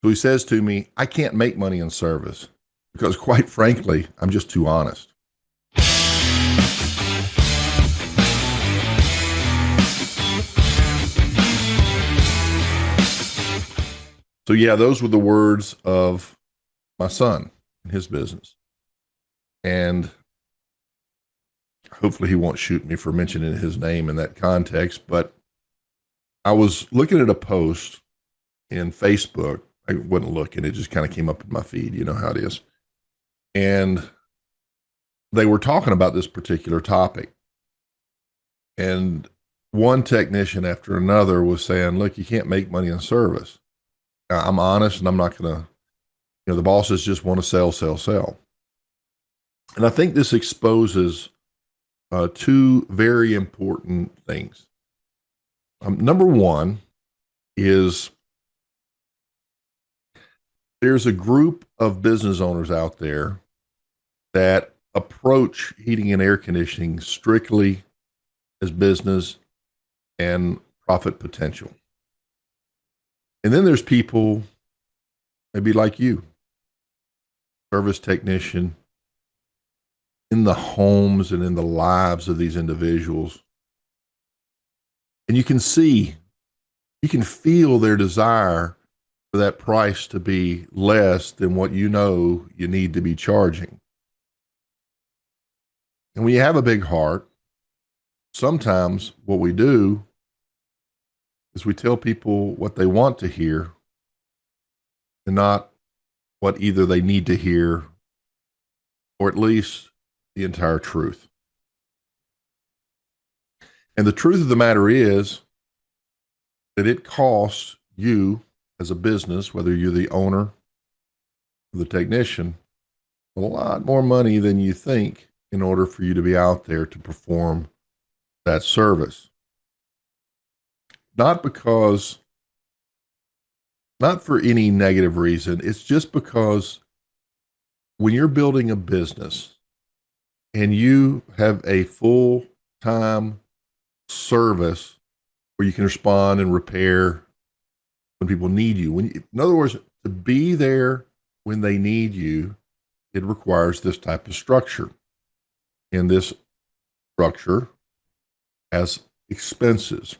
So he says to me, I can't make money in service because, quite frankly, I'm just too honest. So, yeah, those were the words of my son in his business. And hopefully he won't shoot me for mentioning his name in that context. But I was looking at a post in Facebook. I wasn't looking, it just kind of came up in my feed. You know how it is. And they were talking about this particular topic. And one technician after another was saying, look, you can't make money in service. I'm honest and I'm not going to, the bosses just want to sell, sell, sell. And I think this exposes two very important things. Number one is there's a group of business owners out there that approach heating and air conditioning strictly as business and profit potential. And then there's people maybe like you, service technician, in the homes and in the lives of these individuals. And you can feel their desire for that price to be less than what you know you need to be charging. And when you have a big heart, sometimes what we do is we tell people what they want to hear and not what either they need to hear or at least the entire truth. And the truth of the matter is that it costs you as a business, whether you're the owner or the technician, a lot more money than you think in order for you to be out there to perform that service. Not for any negative reason. It's just because when you're building a business and you have a full-time service where you can respond and repair when people need you. In other words, to be there when they need you, it requires this type of structure. And this structure has expenses.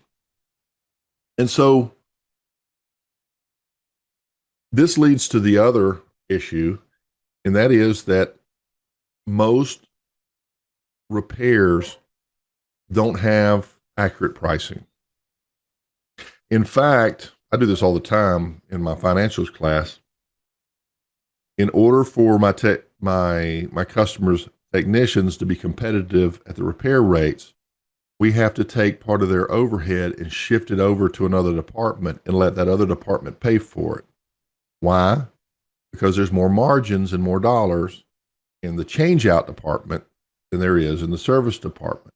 And so this leads to the other issue, and that is that most repairs don't have accurate pricing. In fact, I do this all the time in my financials class. In order for my customers' technicians to be competitive at the repair rates, we have to take part of their overhead and shift it over to another department and let that other department pay for it. Why? Because there's more margins and more dollars in the change-out department than there is in the service department.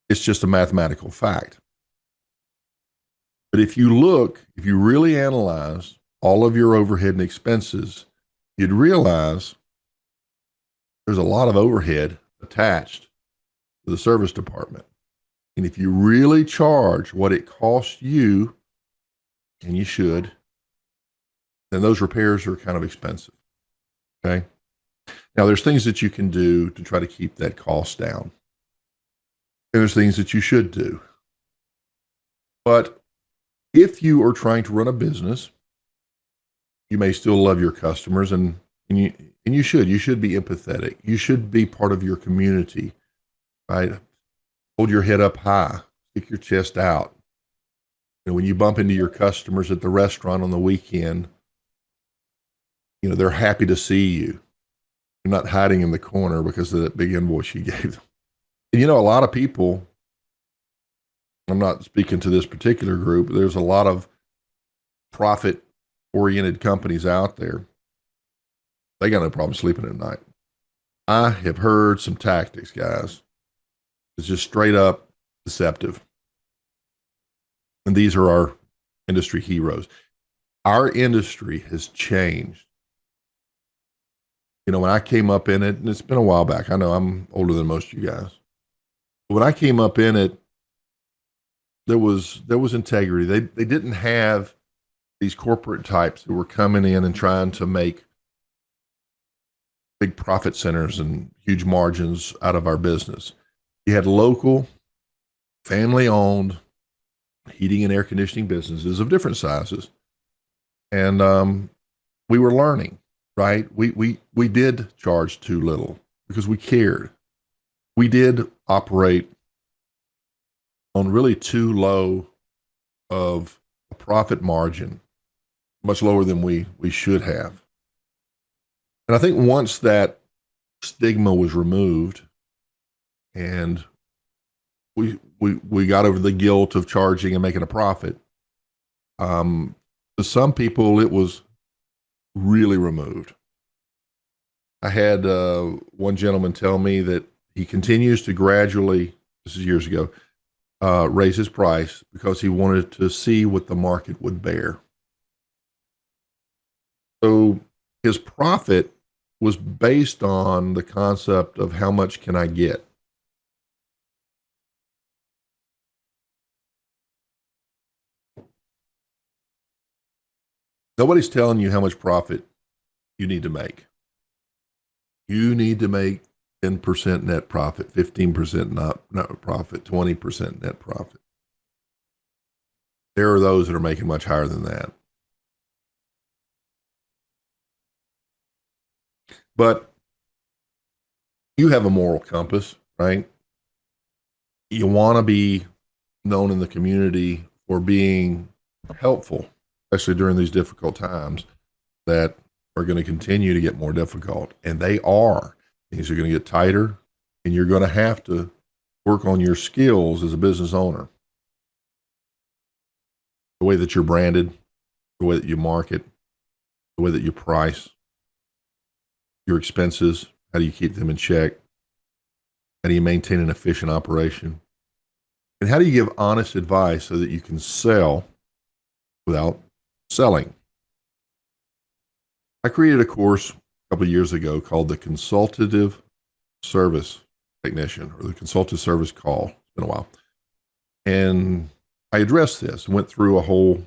It's just a mathematical fact. But if you really analyze all of your overhead and expenses, you'd realize there's a lot of overhead attached to the service department. And if you really charge what it costs you, and you should, then those repairs are kind of expensive. Okay? Now, there's things that you can do to try to keep that cost down. And there's things that you should do. But if you are trying to run a business, you may still love your customers, and you should. You should be empathetic. You should be part of your community, right? Hold your head up high, stick your chest out. And when you bump into your customers at the restaurant on the weekend, they're happy to see you. You're not hiding in the corner because of that big invoice you gave them. And a lot of people, I'm not speaking to this particular group, but there's a lot of profit-oriented companies out there. They got no problem sleeping at night. I have heard some tactics, guys. It's just straight up deceptive. And these are our industry heroes. Our industry has changed. When I came up in it, and it's been a while back, I know I'm older than most of you guys. But when I came up in it, there was integrity. They didn't have these corporate types who were coming in and trying to make big profit centers and huge margins out of our business. You had local, family owned heating and air conditioning businesses of different sizes. And we were learning, right? We did charge too little because we cared. We did operate on really too low of a profit margin, much lower than we should have. And I think once that stigma was removed and we got over the guilt of charging and making a profit, to some people it was really removed. I had one gentleman tell me that he continues to gradually, this is years ago, raise his price because he wanted to see what the market would bear. So his profit was based on the concept of how much can I get. Nobody's telling you how much profit you need to make. You need to make 10% net profit, 15% net profit, 20% net profit. There are those that are making much higher than that. But you have a moral compass, right? You want to be known in the community for being helpful, especially during these difficult times that are going to continue to get more difficult. And they are. Things are going to get tighter, and you're going to have to work on your skills as a business owner. The way that you're branded, the way that you market, the way that you price, your expenses, how do you keep them in check? How do you maintain an efficient operation? And how do you give honest advice so that you can sell without selling? I created a course a couple of years ago called the Consultative Service Technician, or the Consultative Service Call. It's been a while. And I addressed this, went through a whole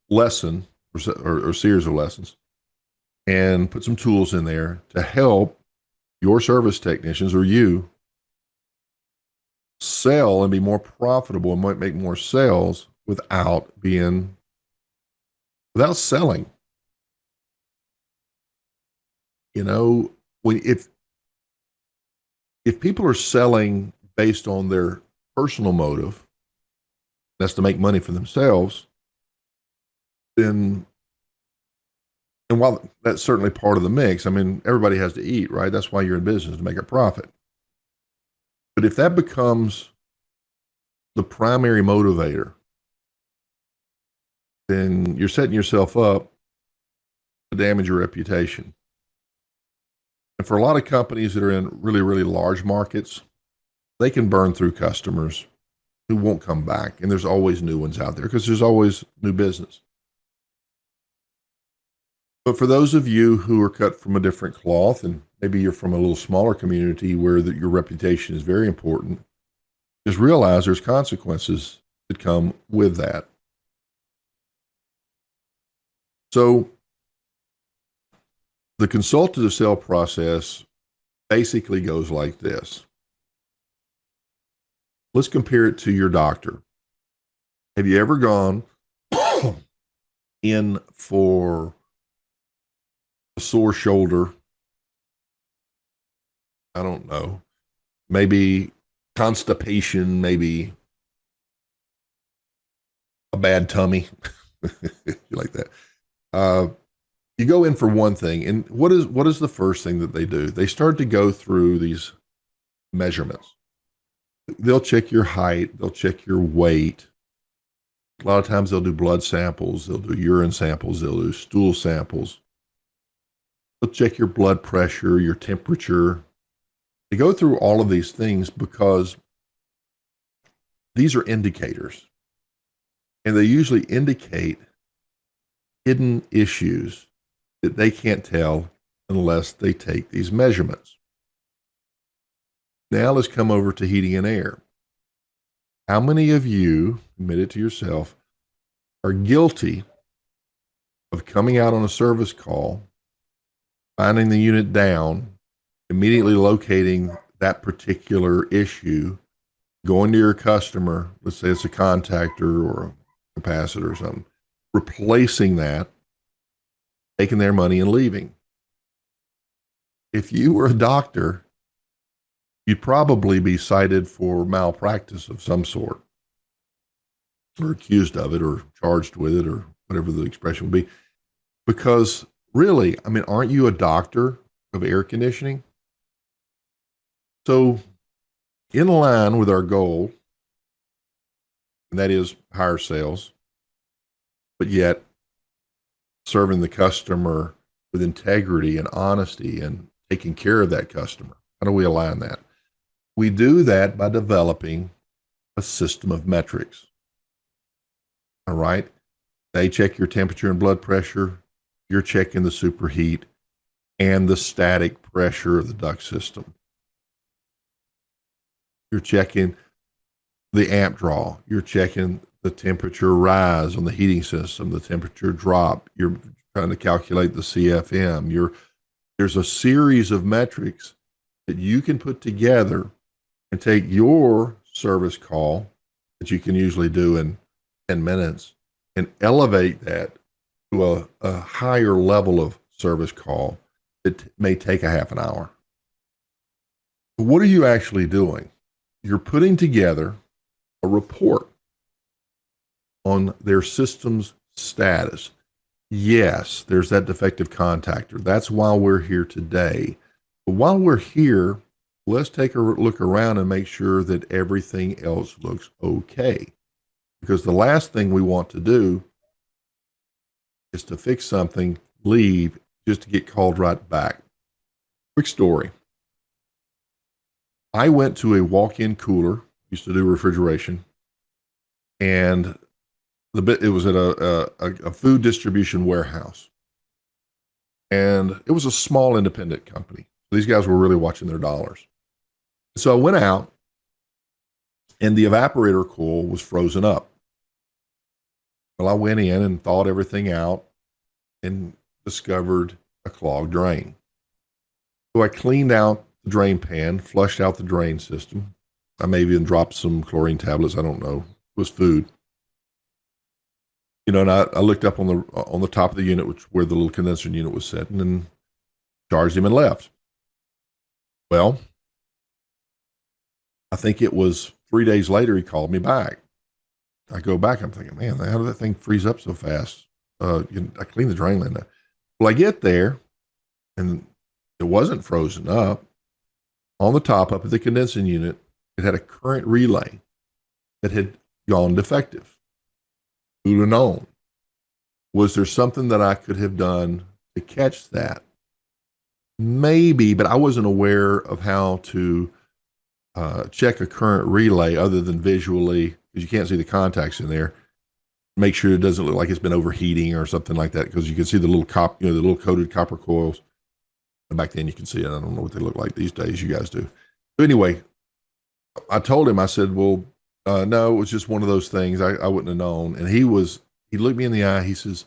lesson or series of lessons and put some tools in there to help your service technicians or you sell and be more profitable and might make more sales without selling. You know, if people are selling based on their personal motive, that's to make money for themselves, then, and while that's certainly part of the mix, I mean, everybody has to eat, right? That's why you're in business, to make a profit. But if that becomes the primary motivator, then you're setting yourself up to damage your reputation. And for a lot of companies that are in really, really large markets, they can burn through customers who won't come back. And there's always new ones out there because there's always new business. But for those of you who are cut from a different cloth, and maybe you're from a little smaller community where your reputation is very important, just realize there's consequences that come with that. So the consultative sale process basically goes like this. Let's compare it to your doctor. Have you ever gone in for a sore shoulder? I don't know. Maybe constipation, maybe a bad tummy. You like that. You go in for one thing, and what is the first thing that they do? They start to go through these measurements. They'll check your height, they'll check your weight. A lot of times they'll do blood samples, they'll do urine samples, they'll do stool samples. They'll check your blood pressure, your temperature. They go through all of these things because these are indicators. And they usually indicate hidden issues that they can't tell unless they take these measurements. Now let's come over to heating and air. How many of you, admit it to yourself, are guilty of coming out on a service call, finding the unit down, immediately locating that particular issue, going to your customer, let's say it's a contactor or a capacitor or something, replacing that, taking their money and leaving. If you were a doctor, you'd probably be cited for malpractice of some sort, or accused of it, or charged with it, or whatever the expression would be. Because really, I mean, aren't you a doctor of air conditioning? So, in line with our goal, and that is higher sales, but yet serving the customer with integrity and honesty and taking care of that customer. How do we align that? We do that by developing a system of metrics. All right. They check your temperature and blood pressure. You're checking the superheat and the static pressure of the duct system. You're checking the amp draw. You're checking the temperature rise on the heating system, the temperature drop. You're trying to calculate the CFM. There's a series of metrics that you can put together and take your service call that you can usually do in 10 minutes and elevate that to a higher level of service call that may take a half an hour. What are you actually doing? You're putting together a report on their system's status. Yes, there's that defective contactor. That's why we're here today. But while we're here, let's take a look around and make sure that everything else looks okay. Because the last thing we want to do is to fix something, leave, just to get called right back. Quick story. I went to a walk-in cooler, used to do refrigeration, and it was at a food distribution warehouse. And it was a small independent company. These guys were really watching their dollars. So I went out, and the evaporator coil was frozen up. Well, I went in and thawed everything out and discovered a clogged drain. So I cleaned out the drain pan, flushed out the drain system. I may even dropped some chlorine tablets. I don't know. It was food. You know, and I looked up on the top of the unit, where the little condenser unit was sitting, and charged him and left. Well, I think it was 3 days later he called me back. I go back, I'm thinking, man, how did that thing freeze up so fast? I cleaned the drain line. Well, I get there, and it wasn't frozen up. On the top, up at the condensing unit, it had a current relay that had gone defective. Who'd have known? Was there something that I could have done to catch that? Maybe, but I wasn't aware of how to check a current relay other than visually, because you can't see the contacts in there. Make sure it doesn't look like it's been overheating or something like that, because you can see the little the little coated copper coils. And back then you can see it. I don't know what they look like these days. You guys do. But anyway, I told him, I said, well, no, it was just one of those things. I wouldn't have known. And he looked me in the eye. He says,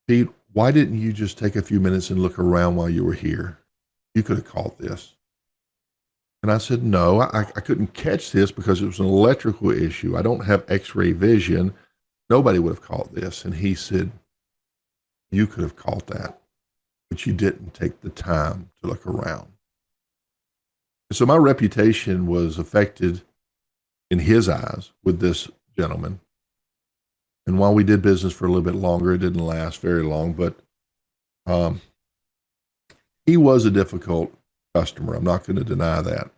Pete, why didn't you just take a few minutes and look around while you were here? You could have caught this. And I said, no, I couldn't catch this because it was an electrical issue. I don't have x-ray vision. Nobody would have caught this. And he said, you could have caught that, but you didn't take the time to look around. And so my reputation was affected in his eyes with this gentleman. And while we did business for a little bit longer, it didn't last very long, but he was a difficult customer. I'm not going to deny that.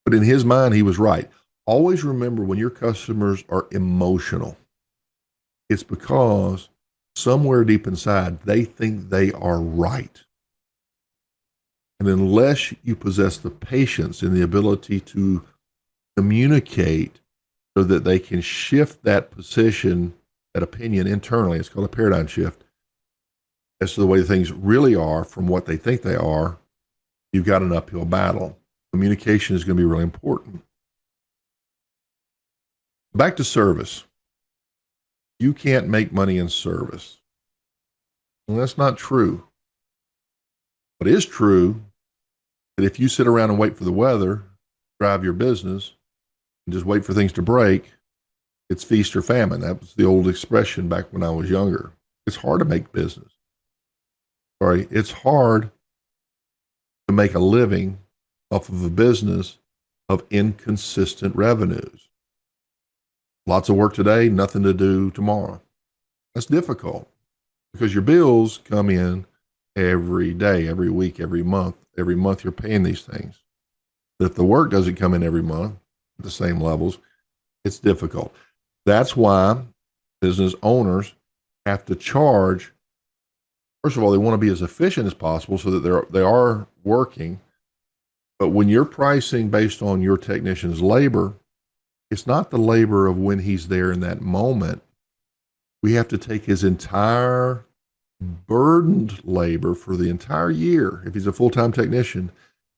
But in his mind, he was right. Always remember, when your customers are emotional, it's because somewhere deep inside, they think they are right. And unless you possess the patience and the ability to communicate so that they can shift that position, that opinion internally, it's called a paradigm shift, as to the way things really are from what they think they are, you've got an uphill battle. Communication is going to be really important. Back to service. you can't make money in service. Well, that's not true. What is true that if you sit around and wait for the weather, drive your business, and just wait for things to break, it's feast or famine. That was the old expression back when I was younger. It's hard to make business. Sorry, it's hard to make a living off of a business of inconsistent revenues. Lots of work today, nothing to do tomorrow. That's difficult because your bills come in every day, every week, every month. Every month you're paying these things. But if the work doesn't come in every month at the same levels, it's difficult. That's why business owners have to charge. First of all, they want to be as efficient as possible so that they are working. But when you're pricing based on your technician's labor, it's not the labor of when he's there in that moment. We have to take his entire burdened labor for the entire year, if he's a full-time technician,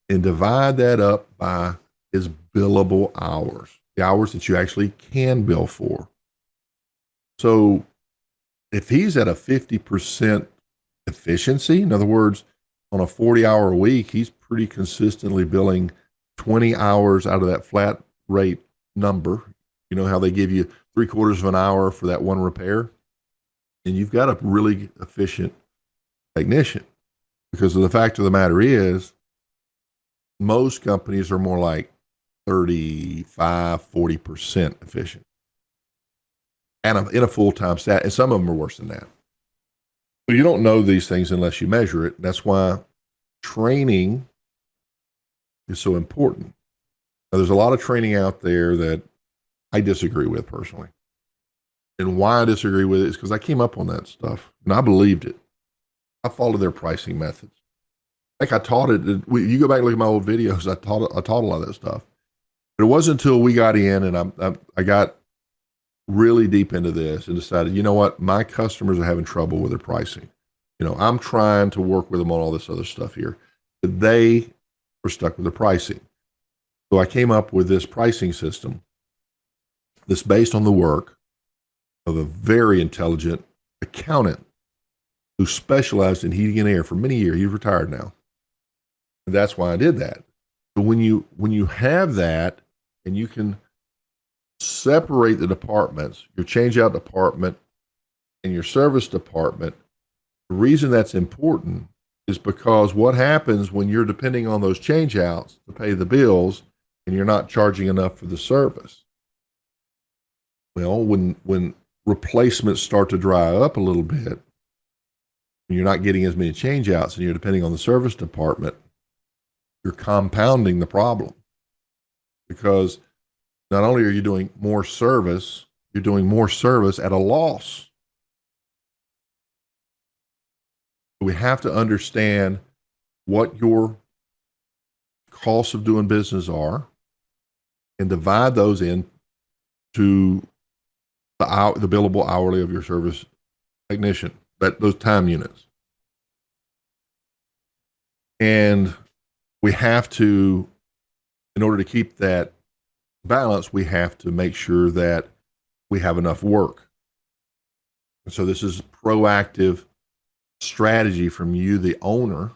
and divide that up by his billable hours, the hours that you actually can bill for. So if he's at a 50% efficiency, in other words, on a 40-hour week, he's pretty consistently billing 20 hours out of that flat rate number. You know how they give you 3/4 of an hour for that one repair? And you've got a really efficient technician, because of the fact of the matter is most companies are more like 35-40% efficient and in a full-time staff, and some of them are worse than that. But you don't know these things unless you measure it. That's why training is so important. Now, there's a lot of training out there that I disagree with personally. And why I disagree with it is because I came up on that stuff and I believed it. I followed their pricing methods. Like I taught it. You go back and look at my old videos. I taught a lot of that stuff. But it wasn't until we got in and I got really deep into this and decided, you know what, my customers are having trouble with their pricing. You know, I'm trying to work with them on all this other stuff here, but they were stuck with the pricing. So I came up with this pricing system that's based on the work of a very intelligent accountant who specialized in heating and air for many years. He's retired now. And that's why I did that. So when you have that and you can separate the departments, your change out department and your service department, the reason that's important is because what happens when you're depending on those change outs to pay the bills and you're not charging enough for the service? Well, when replacements start to dry up a little bit, and you're not getting as many change outs and you're depending on the service department, you're compounding the problem, because not only are you doing more service, you're doing more service at a loss. We have to understand what your costs of doing business are and divide those into the billable hourly of your service technician, those time units. And we have to, in order to keep that balance, we have to make sure that we have enough work. And so this is proactive strategy from you, the owner,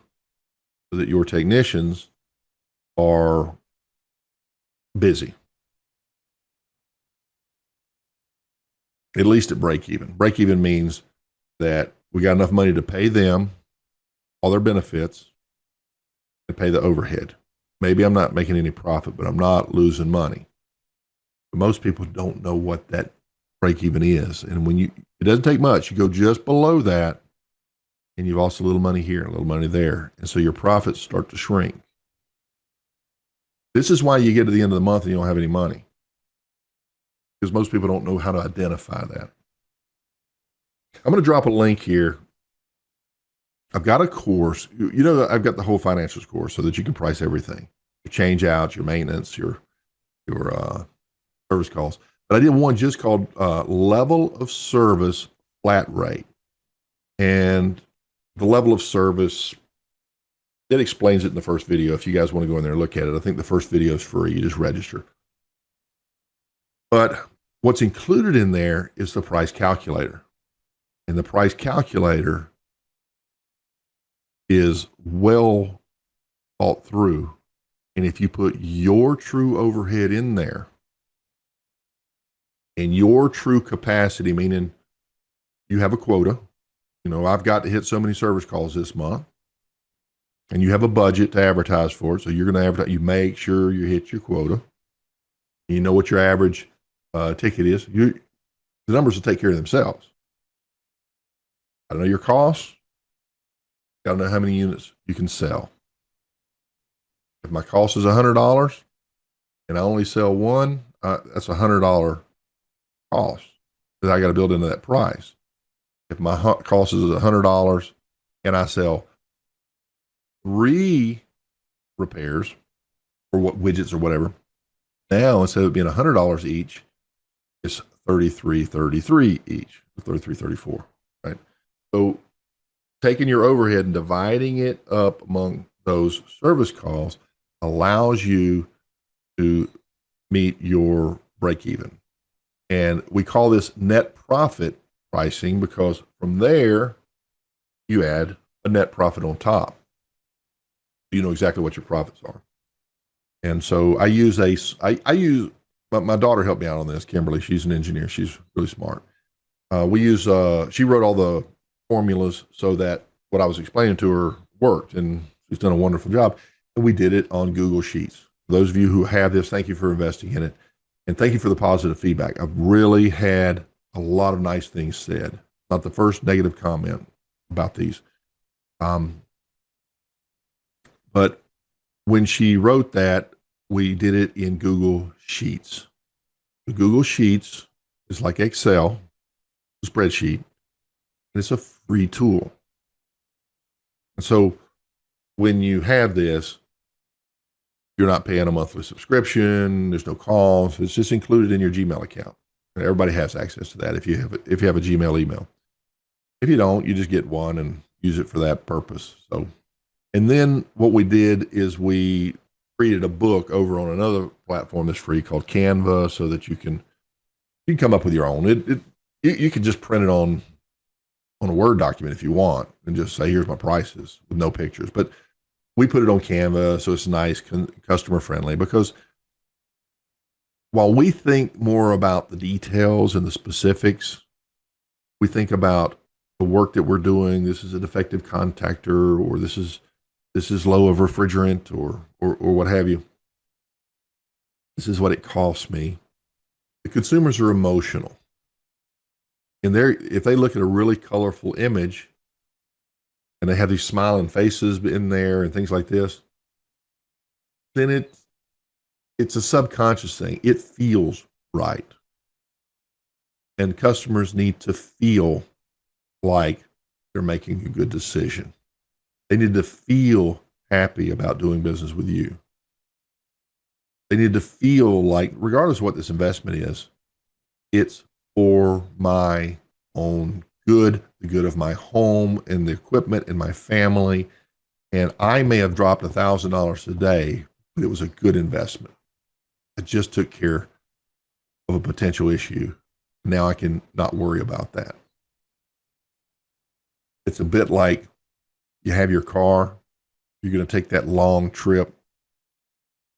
so that your technicians are busy, at least at break even. Break even means that we got enough money to pay them all their benefits and pay the overhead. Maybe I'm not making any profit, but I'm not losing money. But most people don't know what that break even is. And it doesn't take much. You go just below that and you've lost a little money here, a little money there. And so your profits start to shrink. This is why you get to the end of the month and you don't have any money, because most people don't know how to identify that. I'm going to drop a link here. I've got a course. You know, I've got the whole financials course so that you can price everything, your change outs, your maintenance, your service calls. But I did one just called Level of Service Flat Rate. And the level of service, it explains it in the first video. If you guys want to go in there and look at it, I think the first video is free. You just register. But What's included in there is the price calculator. And the price calculator is well thought through. And if you put your true overhead in there and your true capacity, meaning you have a quota, I've got to hit so many service calls this month, and you have a budget to advertise for it. So you're going to advertise, you make sure you hit your quota. You know what your average ticket is. The numbers will take care of themselves. I know your costs. Got to know how many units you can sell. If my cost is $100 and I only sell one, that's $100 cost that I got to build into that price. If my cost is $100 and I sell 3 repairs or what widgets or whatever, now instead of being $100 each, it's $33.33 each, $33.34, right? So taking your overhead and dividing it up among those service calls allows you to meet your break even. And we call this net profit pricing because from there you add a net profit on top. You know exactly what your profits are. And so I use my daughter helped me out on this, Kimberly. She's an engineer. She's really smart. She wrote all the formulas so that what I was explaining to her worked, and she's done a wonderful job. And we did it on Google Sheets. For those of you who have this, thank you for investing in it. And thank you for the positive feedback. I've really had a lot of nice things said. Not the first negative comment about these. But when she wrote that, we did it in Google Sheets. The Google Sheets is like Excel, a spreadsheet, and it's a free tool. And so when you have this, you're not paying a monthly subscription. There's no calls. It's just included in your Gmail account. And everybody has access to that if you have a Gmail email. If you don't, you just get one and use it for that purpose. So, and then what we did is we created a book over on another platform that's free called Canva, so that you can come up with your own. You can just print it on a Word document if you want and just say, here's my prices with no pictures. But we put it on Canva so it's nice, customer friendly, because while we think more about the details and the specifics, we think about the work that we're doing. This is a defective contactor, or this is low of refrigerant, or what have you. This is what it costs me. The consumers are emotional. And if they look at a really colorful image and they have these smiling faces in there and things like this, then it's a subconscious thing. It feels right. And customers need to feel like they're making a good decision. They need to feel happy about doing business with you. They need to feel like, regardless of what this investment is, it's for my own good, the good of my home and the equipment and my family. And I may have dropped $1,000 a day, but it was a good investment. I just took care of a potential issue. Now I can not worry about that. It's a bit like you have your car, you're going to take that long trip,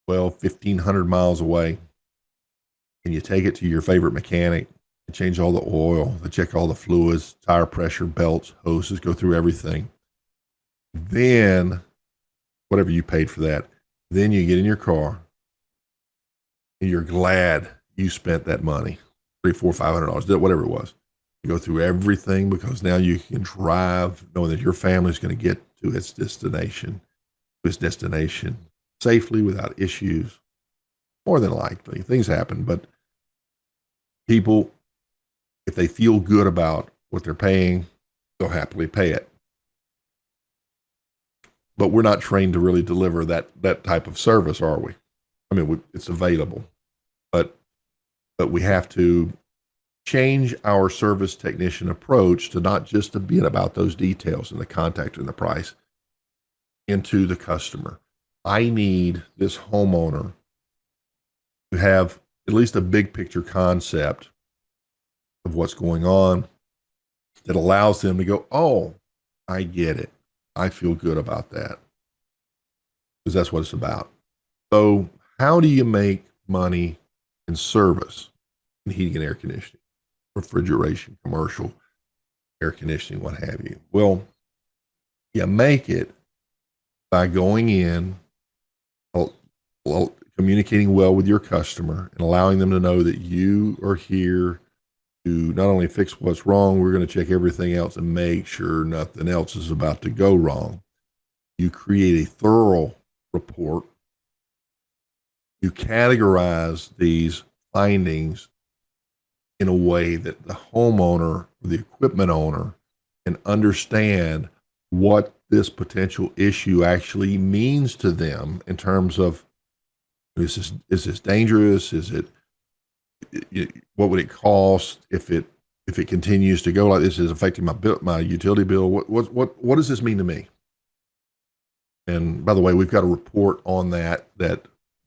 1,500 miles away, and you take it to your favorite mechanic. They change all the oil, they check all the fluids, tire pressure, belts, hoses, go through everything. Then, whatever you paid for that, then you get in your car and you're glad you spent that money, $300, $400, $500, whatever it was. You go through everything because now you can drive knowing that your family is going to get to its destination safely without issues. More than likely, things happen, but people, if they feel good about what they're paying, they'll happily pay it. But we're not trained to really deliver that type of service, are we? I mean, it's available, but we have to change our service technician approach to not just to be about those details and the contact and the price into the customer. I need this homeowner to have at least a big picture concept of what's going on that allows them to go, oh, I get it. I feel good about that, because that's what it's about. So how do you make money in service, in heating and air conditioning, refrigeration, commercial air conditioning, what have you? Well, you make it by going in, communicating well with your customer and allowing them to know that you are here to not only fix what's wrong, we're going to check everything else and make sure nothing else is about to go wrong. You create a thorough report. You categorize these findings in a way that the homeowner or the equipment owner can understand what this potential issue actually means to them in terms of, is this dangerous? Is it, what would it cost if it continues to go like this? Is affecting my utility bill? What does this mean to me? And by the way, we've got a report on that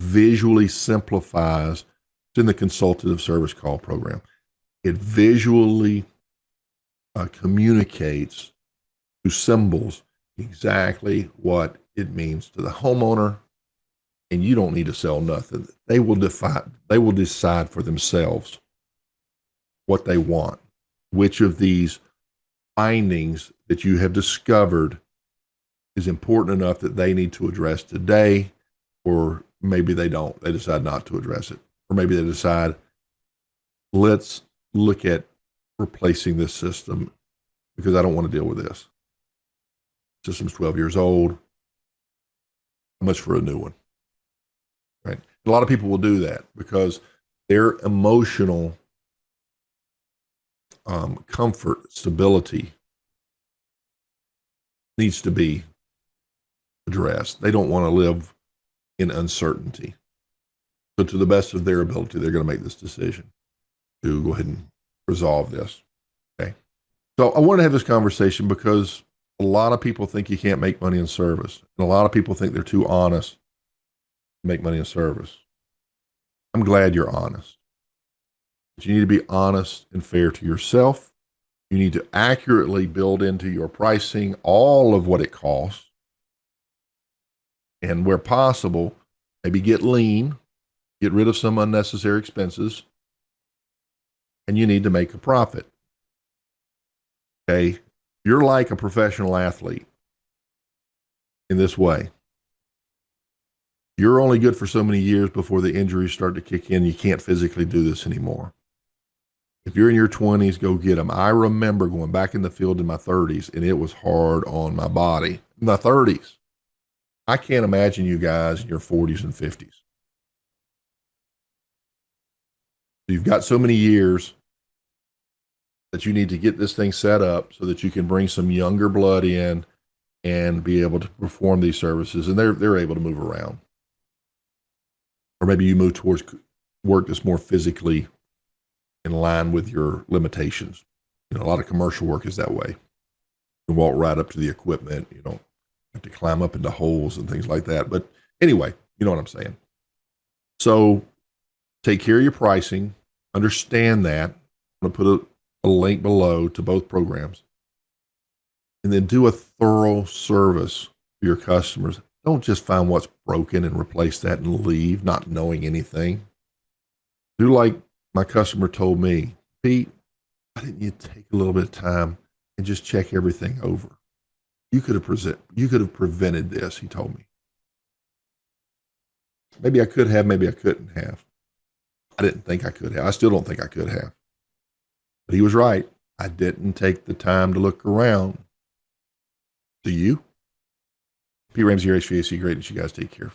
visually simplifies. It's in the consultative service call program. It visually communicates through symbols exactly what it means to the homeowner, and you don't need to sell nothing. They will decide for themselves what they want, which of these findings that you have discovered is important enough that they need to address today, or maybe they don't. They decide not to address it. Or maybe they decide, let's look at replacing this system because I don't want to deal with this. System's 12 years old. How much for a new one? Right? A lot of people will do that because their emotional comfort, stability needs to be addressed. They don't want to live in uncertainty. So to the best of their ability, they're going to make this decision to go ahead and resolve this. Okay. So I want to have this conversation because a lot of people think you can't make money in service. And a lot of people think they're too honest to make money in service. I'm glad you're honest. But you need to be honest and fair to yourself. You need to accurately build into your pricing all of what it costs. And where possible, maybe get lean, get rid of some unnecessary expenses, and you need to make a profit. Okay? You're like a professional athlete in this way. You're only good for so many years before the injuries start to kick in. You can't physically do this anymore. If you're in your 20s, go get them. I remember going back in the field in my 30s, and it was hard on my body. In my 30s. I can't imagine you guys in your 40s and 50s. You've got so many years that you need to get this thing set up so that you can bring some younger blood in and be able to perform these services, and they're able to move around. Or maybe you move towards work that's more physically in line with your limitations. You know, a lot of commercial work is that way. You walk right up to the equipment, you don't have to climb up into holes and things like that. But anyway, you know what I'm saying. So take care of your pricing, understand that. I'm going to put a link below to both programs. And then do a thorough service for your customers. Don't just find what's broken and replace that and leave not knowing anything. Do like my customer told me, Pete, why didn't you take a little bit of time and just check everything over? You could have prevented this, he told me. Maybe I could have, maybe I couldn't have. I didn't think I could have. I still don't think I could have. But he was right. I didn't take the time to look around. Do you? Pete Ramsey, your HVAC Greatness. You guys take care.